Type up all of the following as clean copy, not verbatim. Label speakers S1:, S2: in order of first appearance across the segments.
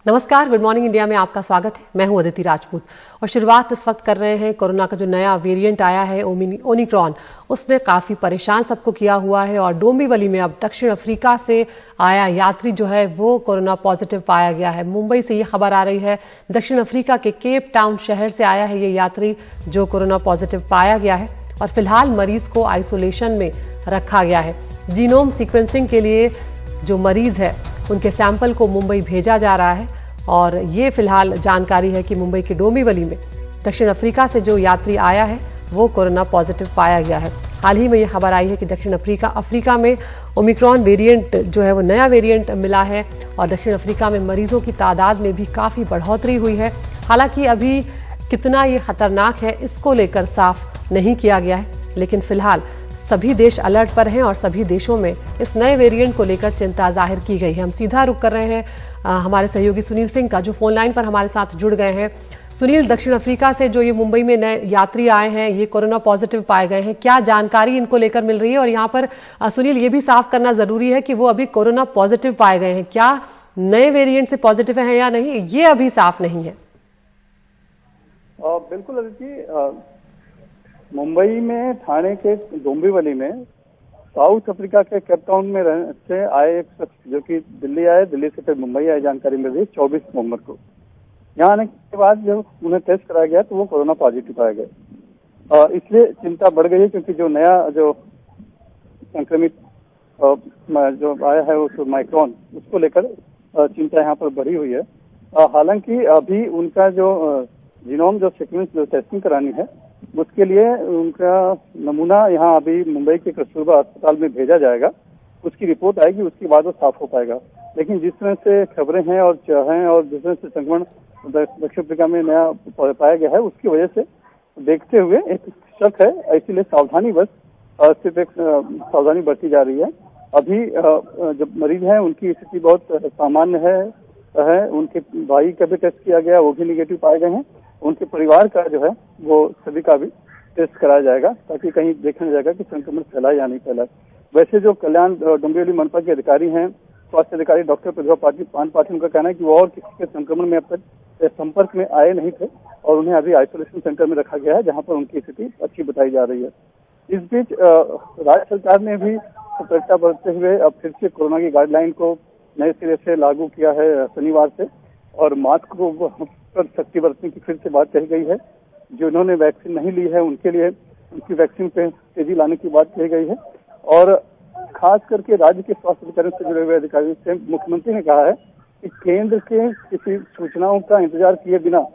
S1: नमस्कार, good morning India में आपका स्वागत है। मैं हूं अदिति राजपूत और शुरुआत इस वक्त कर रहे हैं कोरोना का जो नया वेरिएंट आया है ओमिक्रॉन। उसने काफी परेशान सबको किया हुआ है और डोंबिवली में अब दक्षिण अफ्रीका से आया यात्री जो है वो कोरोना पॉजिटिव पाया गया है। मुंबई से ये खबर आ रही है, दक्षिण अफ्रीका के केप टाउन शहर से आया है ये यात्री जो कोरोना पॉजिटिव पाया गया है और फिलहाल मरीज को आइसोलेशन में रखा गया है। जीनोम सीक्वेंसिंग के लिए जो मरीज है उनके सैंपल को मुंबई भेजा जा रहा है और ये फिलहाल जानकारी है कि मुंबई के डोंबिवली में दक्षिण अफ्रीका से जो यात्री आया है वो कोरोना पॉजिटिव पाया गया है। हाल ही में ये खबर आई है कि दक्षिण अफ्रीका में ओमिक्रॉन वेरिएंट जो है वो नया वेरिएंट मिला है और दक्षिण अफ्रीका में मरीजों की तादाद में भी काफी बढ़ोतरी हुई है। हालांकि अभी कितना ये खतरनाक है इसको लेकर साफ नहीं किया गया है, लेकिन फिलहाल सभी देश अलर्ट पर हैं और सभी देशों में इस नए वेरिएंट को लेकर चिंता जाहिर की गई है। हम सीधा रुख कर रहे हैं हमारे सहयोगी सुनील सिंह का, जो फोन लाइन पर हमारे साथ जुड़ गए हैं। सुनील, दक्षिण अफ्रीका से जो ये मुंबई में नए यात्री आए हैं ये कोरोना पॉजिटिव पाए गए हैं, क्या जानकारी इनको लेकर मिल रही है? और यहाँ पर सुनील ये भी साफ करना जरूरी है कि वो अभी कोरोना पॉजिटिव पाए गए हैं, क्या नए वेरिएंट से पॉजिटिव है या नहीं, ये अभी साफ नहीं है।
S2: बिल्कुल अदिति, मुंबई में ठाणे के डोंबिवली में साउथ अफ्रीका के केप टाउन में से आए एक शख्स जो कि दिल्ली आए, दिल्ली से फिर मुंबई आए, जानकारी मिल रही 24 नवंबर को। यहाँ आने के बाद जब उन्हें टेस्ट कराया गया तो वो कोरोना पॉजिटिव पाए गए। इसलिए चिंता बढ़ गई है क्योंकि जो नया जो संक्रमित जो आया है उस माइक्रॉन, उसको लेकर चिंता यहाँ पर बढ़ी हुई है। हालांकि अभी उनका जो जीनोम जो सीक्वेंस जो टेस्टिंग करानी है उसके लिए उनका नमूना यहाँ अभी मुंबई के कस्तूरबा अस्पताल में भेजा जाएगा। उसकी रिपोर्ट आएगी, उसके बाद वो साफ हो पाएगा। लेकिन जिस तरह से खबरें हैं और जिस तरह से संक्रमण दक्षिण अफ्रीका में नया पाया गया है उसकी वजह से देखते हुए एक शक है, इसीलिए सिर्फ एक सावधानी बरती जा रही है। अभी जो मरीज हैं उनकी स्थिति बहुत सामान्य है। उनके भाई का भी टेस्ट किया गया, वो भी निगेटिव पाए गए हैं। उनके परिवार का जो है वो सभी का भी टेस्ट कराया जाएगा ताकि कहीं देखा जाएगा कि संक्रमण फैला या नहीं फैला। वैसे जो कल्याण डोंबिवली मनपा के अधिकारी हैं, स्वास्थ्य अधिकारी डॉक्टर प्रतिभा पाटिल, उनका कहना है कि वो और किसी के संक्रमण में अब तक संपर्क में आए नहीं थे और उन्हें अभी आइसोलेशन सेंटर में रखा गया है जहाँ पर उनकी स्थिति अच्छी बताई जा रही है। इस बीच राज्य सरकार ने भी सतर्कता बरतते हुए अब फिर से कोरोना की गाइडलाइन को नए सिरे से लागू किया है शनिवार से, और मास्क को पर सख्ती बरतने की फिर से बात कही गई है। जो इन्होंने वैक्सीन नहीं ली है उनके लिए उनकी वैक्सीन पे तेजी लाने की बात कही गई है। और खास करके राज्य के स्वास्थ्य अधिकारियों से जुड़े हुए अधिकारियों से मुख्यमंत्री ने कहा है कि केंद्र के किसी सूचनाओं का इंतजार किए बिना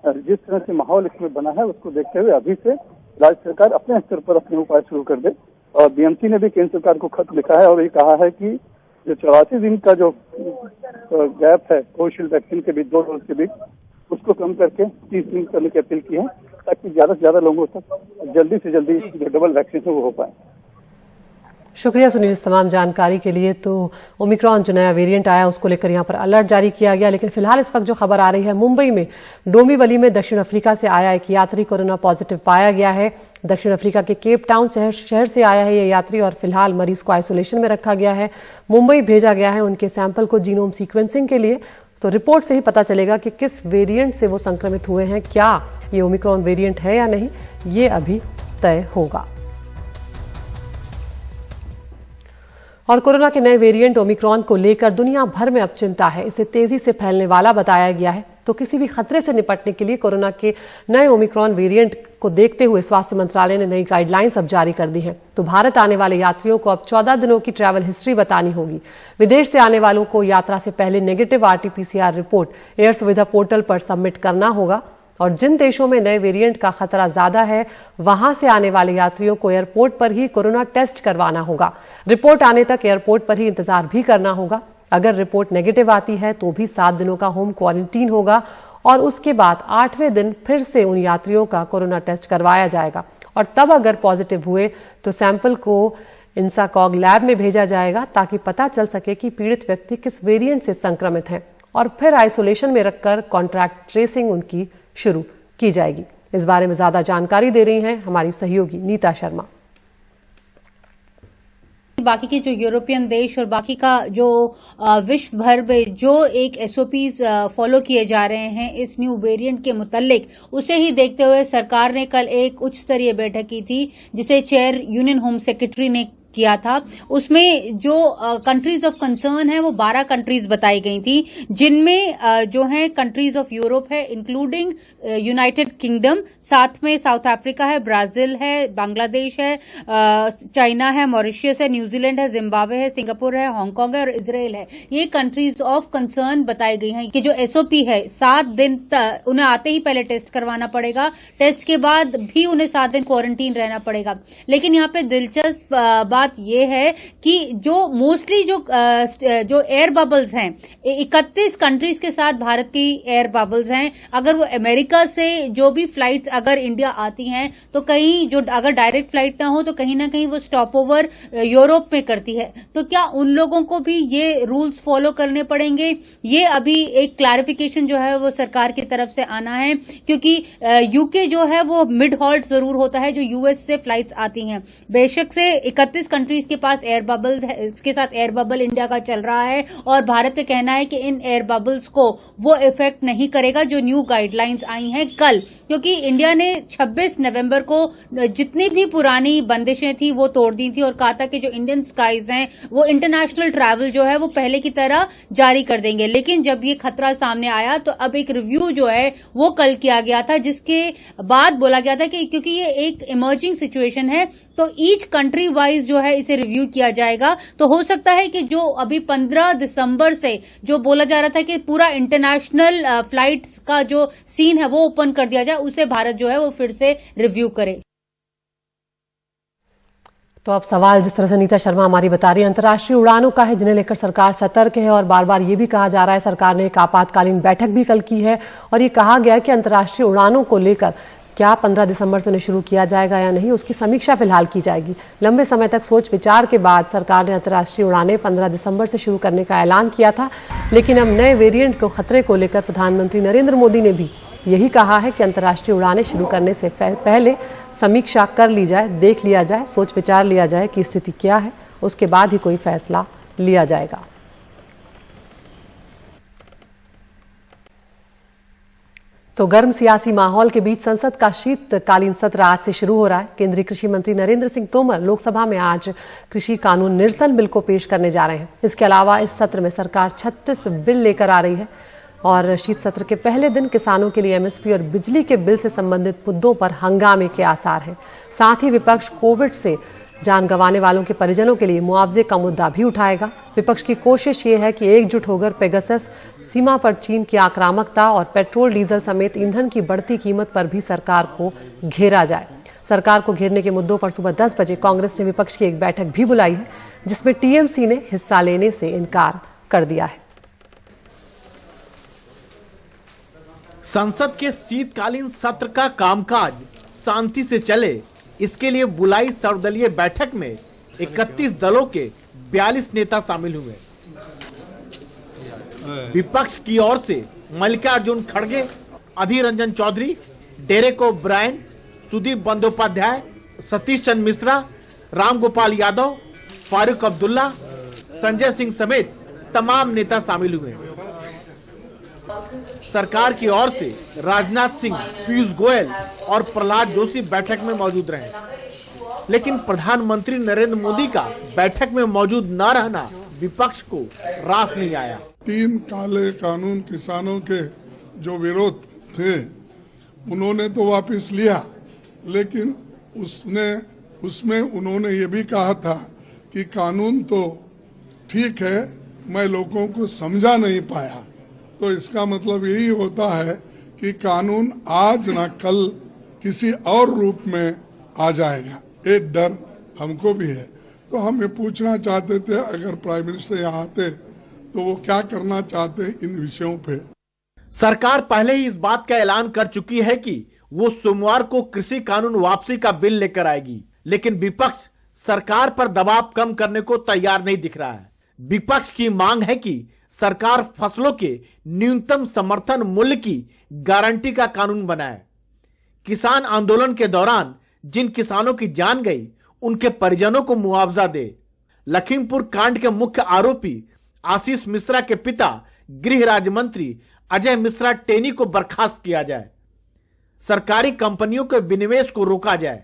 S2: जिस तरह से माहौल इसमें बना है उसको देखते हुए अभी से राज्य सरकार अपने स्तर पर अपने उपाय शुरू कर दे। और बीएमसी ने भी केंद्र सरकार को खत लिखा है और ये कहा है कि जो 84 दिन का जो गैप है कोविशील्ड वैक्सीन के बीच, 2 डोज के बीच, उसको कम करके 30 दिन करने की अपील की है ताकि ज्यादा से ज्यादा लोगों तक जल्दी से जल्दी जो डबल वैक्सीन है वो हो पाए।
S1: शुक्रिया सुनील इस तमाम जानकारी के लिए। तो ओमिक्रॉन जो नया वेरिएंट आया उसको लेकर यहाँ पर अलर्ट जारी किया गया, लेकिन फिलहाल इस वक्त जो खबर आ रही है मुंबई में डोंबिवली में दक्षिण अफ्रीका से आया एक यात्री कोरोना पॉजिटिव पाया गया है। दक्षिण अफ्रीका के केप टाउन शहर से आया है ये यात्री और फिलहाल मरीज को आइसोलेशन में रखा गया है। मुंबई भेजा गया है उनके सैंपल को जीनोम सीक्वेंसिंग के लिए। तो रिपोर्ट से ही पता चलेगा कि किस वेरिएंट से वो संक्रमित हुए हैं, क्या ये ओमिक्रॉन वेरिएंट है या नहीं, ये अभी तय होगा। और कोरोना के नए वेरिएंट ओमिक्रॉन को लेकर दुनिया भर में अब चिंता है। इसे तेजी से फैलने वाला बताया गया है। तो किसी भी खतरे से निपटने के लिए कोरोना के नए ओमिक्रॉन वेरिएंट को देखते हुए स्वास्थ्य मंत्रालय ने नई गाइडलाइंस अब जारी कर दी हैं। तो भारत आने वाले यात्रियों को अब 14 दिनों की ट्रैवल हिस्ट्री बतानी होगी। विदेश से आने वालों को यात्रा से पहले नेगेटिव RT-PCR रिपोर्ट एयर सुविधा पोर्टल पर सबमिट करना होगा। और जिन देशों में नए वेरिएंट का खतरा ज्यादा है वहां से आने वाले यात्रियों को एयरपोर्ट पर ही कोरोना टेस्ट करवाना होगा। रिपोर्ट आने तक एयरपोर्ट पर ही इंतजार भी करना होगा। अगर रिपोर्ट नेगेटिव आती है तो भी 7 दिनों का होम क्वारंटीन होगा और उसके बाद 8वें दिन फिर से उन यात्रियों का कोरोना टेस्ट करवाया जाएगा। और तब अगर पॉजिटिव हुए तो सैंपल को इंसाकॉग लैब में भेजा जाएगा ताकि पता चल सके कि पीड़ित व्यक्ति किस वेरिएंट से संक्रमित है और फिर आइसोलेशन में रखकर कॉन्ट्रैक्ट ट्रेसिंग उनकी शुरू की जाएगी। इस बारे में ज्यादा जानकारी दे रही हैं हमारी सहयोगी नीता शर्मा।
S3: बाकी के जो यूरोपियन देश और बाकी का जो विश्व भर में जो एक एसओपीज फॉलो किए जा रहे हैं इस न्यू वेरिएंट के मुतालिक, उसे ही देखते हुए सरकार ने कल एक उच्च स्तरीय बैठक की थी जिसे चेयर यूनियन होम सेक्रेटरी ने किया था। उसमें जो कंट्रीज ऑफ कंसर्न है वो 12 कंट्रीज बताई गई थी, जिनमें जो है कंट्रीज ऑफ यूरोप है इंक्लूडिंग यूनाइटेड किंगडम, साथ में साउथ अफ्रीका है, ब्राजील है, बांग्लादेश है, चाइना है, मॉरिशस है, न्यूजीलैंड है, जिम्बाब्वे है, सिंगापुर है, हांगकांग है और इजराइल है। ये कंट्रीज ऑफ कंसर्न बताई गई हैं कि जो एसओपी है 7 दिन तक उन्हें आते ही पहले टेस्ट करवाना पड़ेगा, टेस्ट के बाद भी उन्हें 7 दिन क्वारंटीन रहना पड़ेगा। लेकिन यहाँ पे दिलचस्प बात ये है कि जो मोस्टली जो एयर बबल्स हैं 31 कंट्रीज के साथ भारत की एयर बबल्स हैं। अगर वो अमेरिका से जो भी फ्लाइट्स अगर इंडिया आती हैं तो कहीं जो अगर डायरेक्ट फ्लाइट ना हो तो कहीं ना कहीं वो स्टॉप ओवर यूरोप में करती है। तो क्या उन लोगों को भी ये रूल्स फॉलो करने पड़ेंगे? ये अभी एक क्लैरिफिकेशन जो है वो सरकार की तरफ से आना है, क्योंकि यूके जो है वो मिड हॉल्ट जरूर होता है जो यूएस से फ्लाइट्स आती हैं। बेशक से 31 कंट्रीज के पास एयर बबल है, इसके साथ एयर बबल इंडिया का चल रहा है और भारत का कहना है कि इन एयर बबल्स को वो इफेक्ट नहीं करेगा जो न्यू गाइडलाइंस आई हैं कल, क्योंकि इंडिया ने 26 नवंबर को जितनी भी पुरानी बंदिशें थी वो तोड़ दी थी और कहा था कि जो इंडियन स्काईज हैं वो इंटरनेशनल ट्रैवल जो है वो पहले की तरह जारी कर देंगे। लेकिन जब ये खतरा सामने आया तो अब एक रिव्यू जो है वो कल किया गया था, जिसके बाद बोला गया था कि क्योंकि ये एक इमर्जिंग सिचुएशन है तो ईच कंट्री वाइज जो है इसे रिव्यू किया जाएगा। तो हो सकता है कि जो अभी 15 दिसंबर से जो बोला जा रहा था कि पूरा इंटरनेशनल फ्लाइट्स का जो सीन है वो ओपन कर दिया जाए, उसे भारत जो है वो फिर से रिव्यू करे।
S1: तो अब सवाल जिस तरह से नीता शर्मा हमारी बता रही है अंतर्राष्ट्रीय उड़ानों का है, जिन्हें लेकर सरकार सतर्क है और बार बार ये भी कहा जा रहा है, सरकार ने एक आपातकालीन बैठक भी कल की है और ये कहा गया है कि अंतर्राष्ट्रीय उड़ानों को लेकर क्या 15 दिसंबर से उन्हें शुरू किया जाएगा या नहीं, उसकी समीक्षा फिलहाल की जाएगी। लंबे समय तक सोच विचार के बाद सरकार ने अंतर्राष्ट्रीय उड़ानें 15 दिसंबर से शुरू करने का ऐलान किया था, लेकिन अब नए वेरिएंट को खतरे को लेकर प्रधानमंत्री नरेंद्र मोदी ने भी यही कहा है कि अंतर्राष्ट्रीय उड़ानें शुरू करने से पहले समीक्षा कर ली जाए, देख लिया जाए, सोच विचार लिया जाए कि स्थिति क्या है, उसके बाद ही कोई फैसला लिया जाएगा। तो गर्म सियासी माहौल के बीच संसद का शीतकालीन सत्र आज से शुरू हो रहा है। केंद्रीय कृषि मंत्री नरेंद्र सिंह तोमर लोकसभा में आज कृषि कानून निरसन बिल को पेश करने जा रहे हैं। इसके अलावा इस सत्र में सरकार 36 बिल लेकर आ रही है और शीत सत्र के पहले दिन किसानों के लिए एमएसपी और बिजली के बिल से संबंधित मुद्दों पर हंगामे के आसार हैं। साथ ही विपक्ष कोविड से जान गंवाने वालों के परिजनों के लिए मुआवजे का मुद्दा भी उठाएगा। विपक्ष की कोशिश ये है कि एकजुट होकर पेगासस, सीमा पर चीन की आक्रामकता और पेट्रोल डीजल समेत ईंधन की बढ़ती कीमत पर भी सरकार को घेरा जाए। सरकार को घेरने के मुद्दों पर सुबह 10 बजे कांग्रेस ने विपक्ष की एक बैठक भी बुलाई है, जिसमें टीएमसी ने हिस्सा लेने से इनकार कर दिया है।
S4: संसद के शीतकालीन सत्र का कामकाज शांति से चले, इसके लिए बुलाई सर्वदलीय बैठक में 31 दलों के 42 नेता शामिल हुए। विपक्ष की ओर से मल्लिकार्जुन खड़गे, अधीर रंजन चौधरी, डेरेक ओब्रायन, सुदीप बंदोपाध्याय, सतीश चंद्र मिश्रा, रामगोपाल यादव, फारूक अब्दुल्ला, संजय सिंह समेत तमाम नेता शामिल हुए। सरकार की ओर से राजनाथ सिंह, पीयूष गोयल और प्रहलाद जोशी बैठक में मौजूद रहे, लेकिन प्रधानमंत्री नरेंद्र मोदी का बैठक में मौजूद न रहना विपक्ष को रास नहीं आया।
S5: 3 काले कानून किसानों के जो विरोध थे उन्होंने तो वापस लिया, लेकिन उसमें उन्होंने ये भी कहा था कि कानून तो ठीक है, मैं लोगों को समझा नहीं पाया। तो इसका मतलब यही होता है कि कानून आज ना कल किसी और रूप में आ जाएगा, एक डर हमको भी है। तो हम ये पूछना चाहते थे अगर प्राइम मिनिस्टर यहाँ आते तो वो क्या करना चाहते इन विषयों पे।
S4: सरकार पहले ही इस बात का ऐलान कर चुकी है कि वो सोमवार को कृषि कानून वापसी का बिल लेकर आएगी, लेकिन विपक्ष सरकार पर दबाव कम करने को तैयार नहीं दिख रहा है। विपक्ष की मांग है कि सरकार फसलों के न्यूनतम समर्थन मूल्य की गारंटी का कानून बनाए। किसान आंदोलन के दौरान जिन किसानों की जान गई उनके परिजनों को मुआवजा दे। लखीमपुर कांड के मुख्य आरोपी आशीष मिश्रा के पिता गृह राज्य मंत्री अजय मिश्रा टेनी को बर्खास्त किया जाए, सरकारी कंपनियों के विनिवेश को रोका जाए,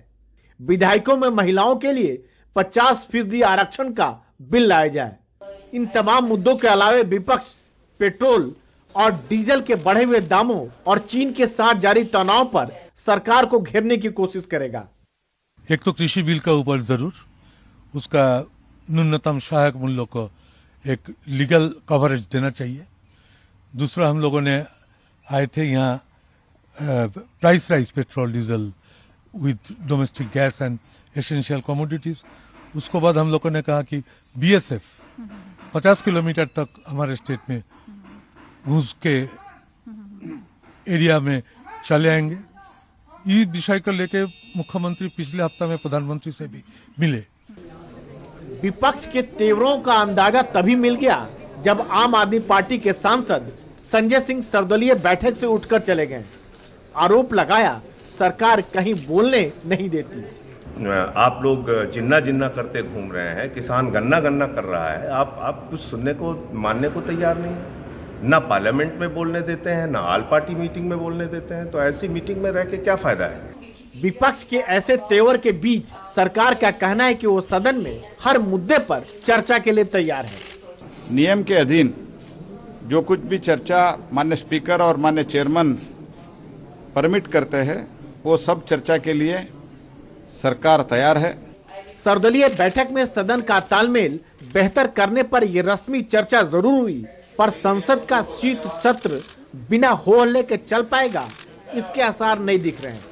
S4: विधायकों में महिलाओं के लिए 50% आरक्षण का बिल लाया जाए। इन तमाम मुद्दों के अलावा विपक्ष पेट्रोल और डीजल के बढ़े हुए दामों और चीन के साथ जारी तनाव पर सरकार को घेरने की कोशिश करेगा।
S6: एक तो कृषि बिल का ऊपर जरूर उसका न्यूनतम सहायक मूल्यों को एक लीगल कवरेज देना चाहिए। दूसरा, हम लोगों ने आए थे यहाँ price rise petrol diesel with domestic gas and essential commodities. उसके बाद हम लोगों ने कहा कि बीएसएफ 50 किलोमीटर तक हमारे स्टेट में घूस के एरिया में चले आएंगे। ये विषय को लेके मुख्यमंत्री पिछले हफ्ता में प्रधानमंत्री से भी मिले।
S4: विपक्ष के तेवरों का अंदाजा तभी मिल गया जब आम आदमी पार्टी के सांसद संजय सिंह सर्वदलीय बैठक से उठकर चले गए। आरोप लगाया सरकार कहीं बोलने नहीं देती।
S7: आप लोग जिन्ना जिन्ना करते घूम रहे हैं, किसान गन्ना गन्ना कर रहा है, आप कुछ सुनने को मानने को तैयार नहीं है। ना पार्लियामेंट में बोलने देते हैं, ना ऑल पार्टी मीटिंग में बोलने देते हैं। तो ऐसी मीटिंग में रह के क्या फायदा है।
S4: विपक्ष के ऐसे तेवर के बीच सरकार का कहना है कि वो सदन में हर मुद्दे पर चर्चा के लिए तैयार है।
S8: नियम के अधीन जो कुछ भी चर्चा माननीय स्पीकर और माननीय चेयरमैन परमिट करते हैं, वो सब चर्चा के लिए सरकार तैयार है।
S4: सर्वदलीय बैठक में सदन का तालमेल बेहतर करने पर यह रस्मी चर्चा जरूर हुई, पर संसद का शीत सत्र बिना हो हल्ले के चल पाएगा, इसके आसार नहीं दिख रहे हैं।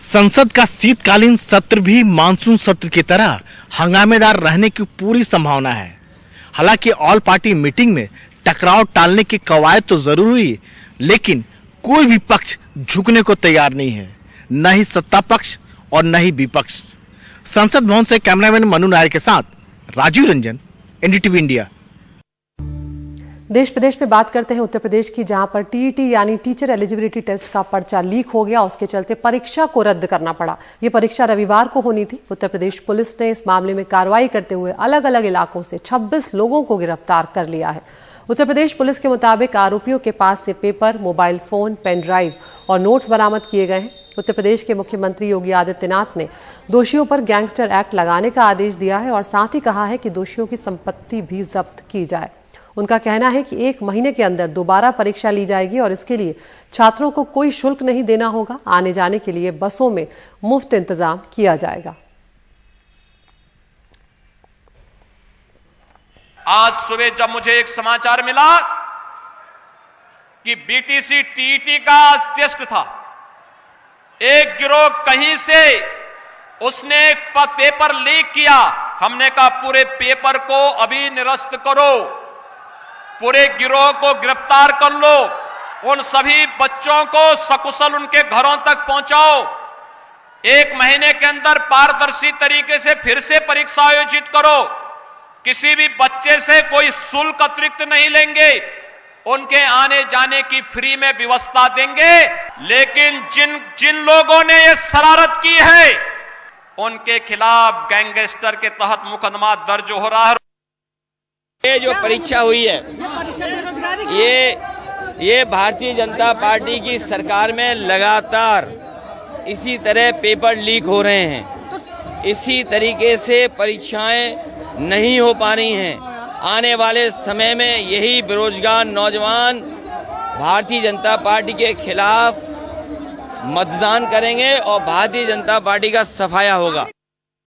S9: संसद का शीतकालीन सत्र भी मानसून सत्र की तरह हंगामेदार रहने की पूरी संभावना है। हालांकि ऑल पार्टी मीटिंग में टकराव टालने की कवायद तो जरूर हुई, लेकिन कोई भी पक्ष झुकने को तैयार नहीं है, न ही सत्ता पक्ष और न ही विपक्ष। संसद भवन से कैमरामैन मनु नायर के साथ राजीव रंजन, एनडीटीवी इंडिया।
S1: देश प्रदेश में बात करते हैं उत्तर प्रदेश की, जहां पर टीईटी यानी टीचर एलिजिबिलिटी टेस्ट का पर्चा लीक हो गया। उसके चलते परीक्षा को रद्द करना पड़ा। ये परीक्षा रविवार को होनी थी। उत्तर प्रदेश पुलिस ने इस मामले में कार्रवाई करते हुए अलग अलग इलाकों से 26 लोगों को गिरफ्तार कर लिया है। उत्तर प्रदेश पुलिस के मुताबिक आरोपियों के पास से paper, mobile phone, pen drive और नोट्स बरामद किए गए हैं। उत्तर प्रदेश के मुख्यमंत्री योगी आदित्यनाथ ने दोषियों पर गैंगस्टर एक्ट लगाने का आदेश दिया है और साथ ही कहा है कि दोषियों की संपत्ति भी जब्त की जाए। उनका कहना है कि 1 महीने के अंदर दोबारा परीक्षा ली जाएगी और इसके लिए छात्रों को कोई शुल्क नहीं देना होगा। आने जाने के लिए बसों में मुफ्त इंतजाम किया जाएगा।
S10: आज सुबह जब मुझे एक समाचार मिला कि बीटीसी टीईटी का टेस्ट था, एक गिरोह कहीं से उसने पेपर लीक किया। हमने कहा पूरे पेपर को अभी निरस्त करो, पूरे गिरोह को गिरफ्तार कर लो, उन सभी बच्चों को सकुशल उनके घरों तक पहुंचाओ। 1 महीने के अंदर पारदर्शी तरीके से फिर से परीक्षा आयोजित करो। किसी भी बच्चे से कोई शुल्क अतिरिक्त नहीं लेंगे, उनके आने जाने की फ्री में व्यवस्था देंगे। लेकिन जिन लोगों ने ये शरारत की है, उनके खिलाफ गैंगस्टर के तहत मुकदमा दर्ज हो रहा है।
S11: ये जो परीक्षा हुई है, ये भारतीय जनता पार्टी की सरकार में लगातार इसी तरह पेपर लीक हो रहे हैं। इसी तरीके से परीक्षाएं नहीं हो पा रही हैं। आने वाले समय में यही बेरोजगार नौजवान भारतीय जनता पार्टी के खिलाफ मतदान करेंगे और भारतीय जनता पार्टी का सफाया होगा।